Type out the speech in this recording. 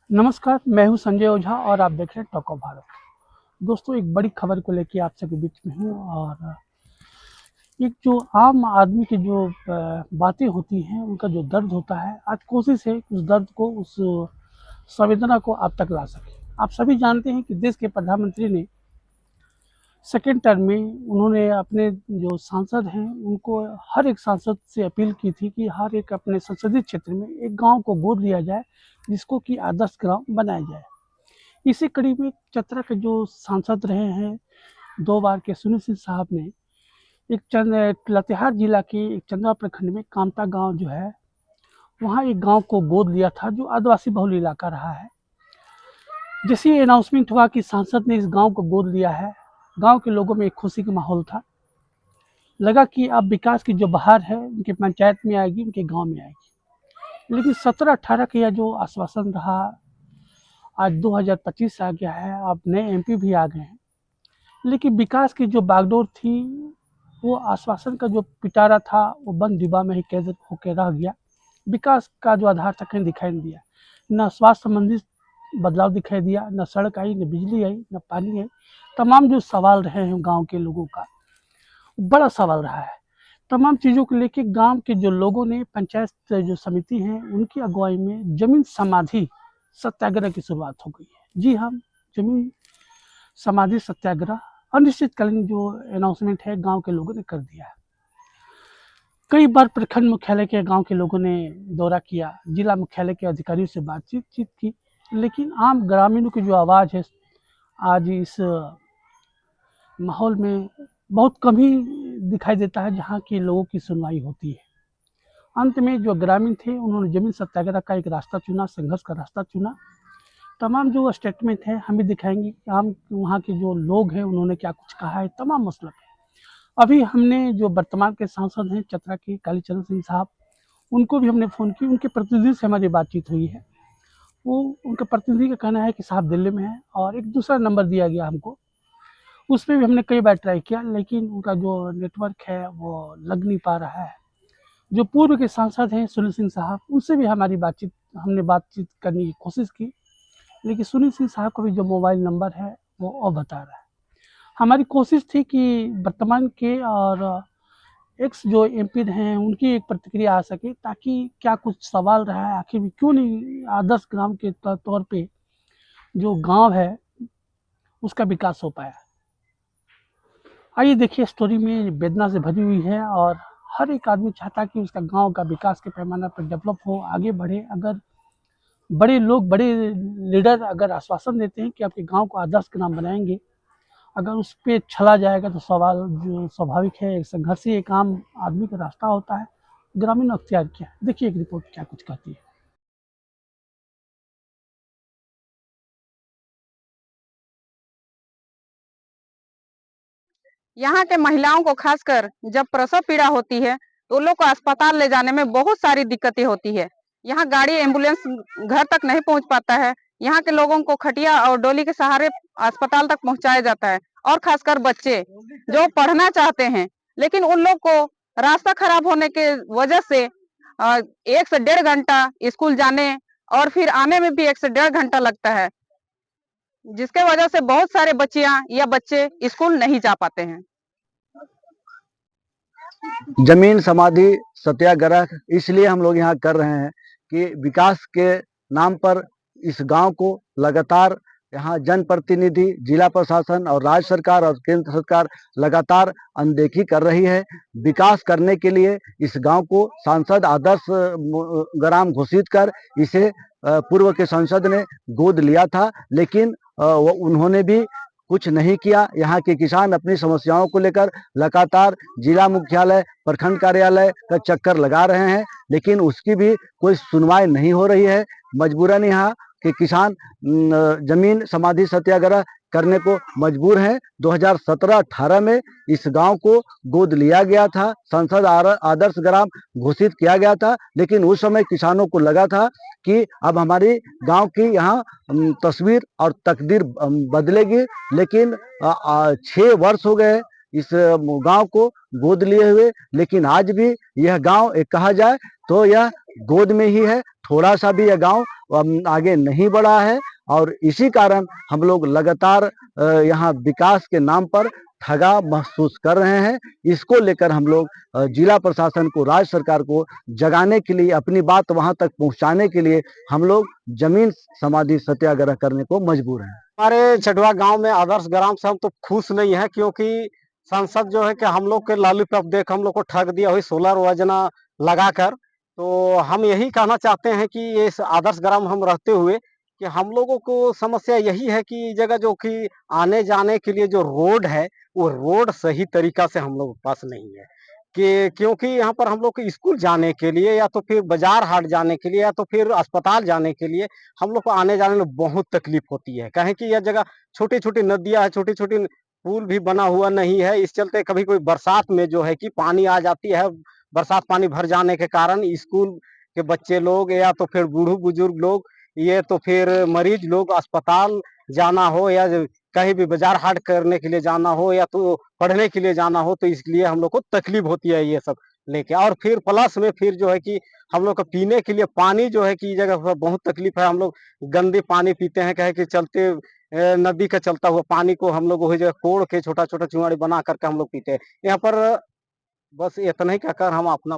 नमस्कार, मैं हूं संजय ओझा और आप देख रहे हैं टॉक ऑफ भारत। दोस्तों, एक बड़ी खबर को लेके आप सबके बीच में हूं और एक जो आम आदमी की जो बातें होती हैं, उनका जो दर्द होता है, आज कोशिश है कि उस दर्द को, उस संवेदना को आप तक ला सकें। आप सभी जानते हैं कि देश के प्रधानमंत्री ने सेकेंड टर्म में उन्होंने अपने जो सांसद हैं, उनको हर एक सांसद से अपील की थी कि हर एक अपने संसदीय क्षेत्र में एक गाँव को गोद लिया जाए, जिसको कि आदर्श ग्राम बनाया जाए। इसी कड़ी में चतरा के जो सांसद रहे हैं 2 बार के सुनील सिंह साहब ने लातेहार जिला के एक चंद्रा प्रखंड में कामता गांव जो है, वहाँ एक गांव को गोद लिया था जो आदिवासी बहुल इलाका रहा है। जैसे ही अनाउंसमेंट हुआ कि सांसद ने इस गांव को गोद लिया है, गांव के लोगों में एक खुशी का माहौल था। लगा कि अब विकास की जो बहार है उनके पंचायत में आएगी, उनके गांव में आएगी। लेकिन 17-18 का यह जो आश्वासन रहा, आज 2025 आ गया है, अब नए एमपी भी आ गए हैं, लेकिन विकास की जो बागडोर थी, वो आश्वासन का जो पिटारा था, वो बंद डिब्बा में ही कैद होकर रह गया। विकास का जो आधार तक नहीं दिखाई नहीं दिया। न स्वास्थ्य संबंधी बदलाव दिखाई दिया, न सड़क आई, न बिजली आई, न पानी आई। तमाम जो सवाल रहे हैं गांव के लोगों का, बड़ा सवाल रहा है। तमाम चीज़ों को लेके गांव के जो लोगों ने, पंचायत जो समिति हैं, उनकी अगुवाई में जमीन समाधि सत्याग्रह की शुरुआत हो गई है। जी हाँ, जमीन समाधि सत्याग्रह अनिश्चितकालीन जो अनाउंसमेंट है, गांव के लोगों ने कर दिया है। कई बार प्रखंड मुख्यालय के गांव के लोगों ने दौरा किया, जिला मुख्यालय के अधिकारियों से बातचीत की, लेकिन आम ग्रामीणों की जो आवाज़ है, आज इस माहौल में बहुत कम ही दिखाई देता है जहाँ के लोगों की सुनवाई होती है। अंत में जो ग्रामीण थे, उन्होंने जमीन सत्याग्रह का एक रास्ता चुना, संघर्ष का रास्ता चुना। तमाम जो स्टेटमेंट है हम भी दिखाएंगे कि आम वहाँ के जो लोग हैं, उन्होंने क्या कुछ कहा है, तमाम मसला पे। अभी हमने जो वर्तमान के सांसद हैं चतरा के कालीचरण सिंह साहब, उनको भी हमने फ़ोन की, उनके प्रतिनिधि से हमारी बातचीत हुई है। वो उनके प्रतिनिधि का कहना है कि साहब दिल्ली में है, और एक दूसरा नंबर दिया गया हमको, उस पर भी हमने कई बार ट्राई किया, लेकिन उनका जो नेटवर्क है वो लग नहीं पा रहा है। जो पूर्व के सांसद हैं सुनील सिंह साहब, उनसे भी हमने बातचीत करने की कोशिश की, लेकिन सुनील सिंह साहब का भी जो मोबाइल नंबर है वो ऑफ बता रहा है। हमारी कोशिश थी कि वर्तमान के और एक्स जो एमपी हैं, उनकी एक प्रतिक्रिया आ सके, ताकि क्या कुछ सवाल रहा है, आखिर क्यों नहीं आदर्श ग्राम के तौर पे जो गांव है उसका विकास हो पाया। आइए देखिए, स्टोरी में वेदना से भरी हुई है, और हर एक आदमी चाहता है कि उसका गांव का विकास के पैमाने पर डेवलप हो, आगे बढ़े। अगर बड़े लोग, बड़े लीडर अगर आश्वासन देते हैं कि आपके गांव को आदर्श ग्राम बनाएंगे, अगर उस पर चला जाएगा तो सवाल जो स्वाभाविक है, एक संघर्ष ही एक आम आदमी का रास्ता होता है। ग्रामीण अख्तियार किया, देखिए एक रिपोर्ट क्या कुछ कहती है। यहाँ के महिलाओं को खासकर जब प्रसव पीड़ा होती है तो उन लोग को अस्पताल ले जाने में बहुत सारी दिक्कतें होती है। यहाँ गाड़ी एम्बुलेंस घर तक नहीं पहुंच पाता है। यहाँ के लोगों को खटिया और डोली के सहारे अस्पताल तक पहुंचाया जाता है, और खासकर बच्चे जो पढ़ना चाहते हैं, लेकिन उन लोग को रास्ता खराब होने के वजह से 1 से 1.5 घंटा स्कूल जाने और फिर आने में भी 1 से 1.5 घंटा लगता है, जिसके वजह से बहुत सारे बच्चियां या बच्चे स्कूल नहीं जा पाते हैं। जमीन समाधि सत्याग्रह इसलिए हम लोग यहाँ कर रहे हैं कि विकास के नाम पर इस गांव को लगातार यहाँ जनप्रतिनिधि, जिला प्रशासन और राज्य सरकार और केंद्र सरकार लगातार अनदेखी कर रही है। विकास करने के लिए इस गांव को सांसद आदर्श ग्राम घोषित कर इसे पूर्व के सांसद ने गोद लिया था, लेकिन उन्होंने भी कुछ नहीं किया। यहाँ के किसान अपनी समस्याओं को लेकर लगातार जिला मुख्यालय, प्रखंड कार्यालय का चक्कर लगा रहे हैं, लेकिन उसकी भी कोई सुनवाई नहीं हो रही है। मजबूरन यहाँ के किसान जमीन समाधि सत्याग्रह करने को मजबूर हैं। 2017-18 में इस गांव को गोद लिया गया था, संसद आदर्श ग्राम घोषित किया गया था, लेकिन उस समय किसानों को लगा था कि अब हमारी गांव की यहाँ तस्वीर और तकदीर बदलेगी। लेकिन 6 वर्ष हो गए इस गांव को गोद लिए हुए, लेकिन आज भी यह गांव एक कहा जाए तो यह गोद में ही है। थोड़ा सा भी यह गांव आगे नहीं बढ़ा है और इसी कारण हम लोग लगातार यहाँ विकास के नाम पर ठगा महसूस कर रहे हैं। इसको लेकर हम लोग जिला प्रशासन को, राज्य सरकार को जगाने के लिए, अपनी बात वहां तक पहुंचाने के लिए हम लोग जमीन समाधि सत्याग्रह करने को मजबूर हैं। हमारे चटवा गांव में आदर्श ग्राम से हम तो खुश नहीं है, क्योंकि सांसद जो है कि हम लोग के लॉलीपॉप देख हम लोग को ठग दिया हुई सोलर योजना लगाकर। तो हम यही कहना चाहते हैं कि ये इस आदर्श ग्राम हम रहते हुए कि हम लोगों को समस्या यही है कि जगह जो कि आने जाने के लिए जो रोड है, वो रोड सही तरीका से हम लोग के पास नहीं है। कि क्योंकि यहाँ पर हम लोग को स्कूल जाने के लिए या तो फिर बाजार हाट जाने के लिए या तो फिर अस्पताल जाने के लिए हम लोग को आने जाने में बहुत तकलीफ होती है। कहें कि यह जगह छोटी-छोटी नदियाँ है, छोटी-छोटी पुल भी बना हुआ नहीं है। इस चलते कभी कोई बरसात में जो है कि पानी आ जाती है, बरसात पानी भर जाने के कारण स्कूल के बच्चे लोग या तो फिर बूढ़े-बुजुर्ग लोग, ये तो फिर मरीज लोग अस्पताल जाना हो या कहीं भी बाजार हाट करने के लिए जाना हो या तो पढ़ने के लिए जाना हो, तो इसलिए हम लोग को तकलीफ होती है ये सब लेके। और फिर प्लस में फिर जो है कि हम लोग को पीने के लिए पानी जो है कि जगह पर बहुत तकलीफ है। हम लोग गंदे पानी पीते हैं, कहे कि चलते नदी का चलता हुआ पानी को हम लोग वही जगह कोड़ के छोटा-छोटा चुंगाड़ी बना करके हम लोग पीते हैं। यहाँ पर बस इतना ही कहकर हम अपना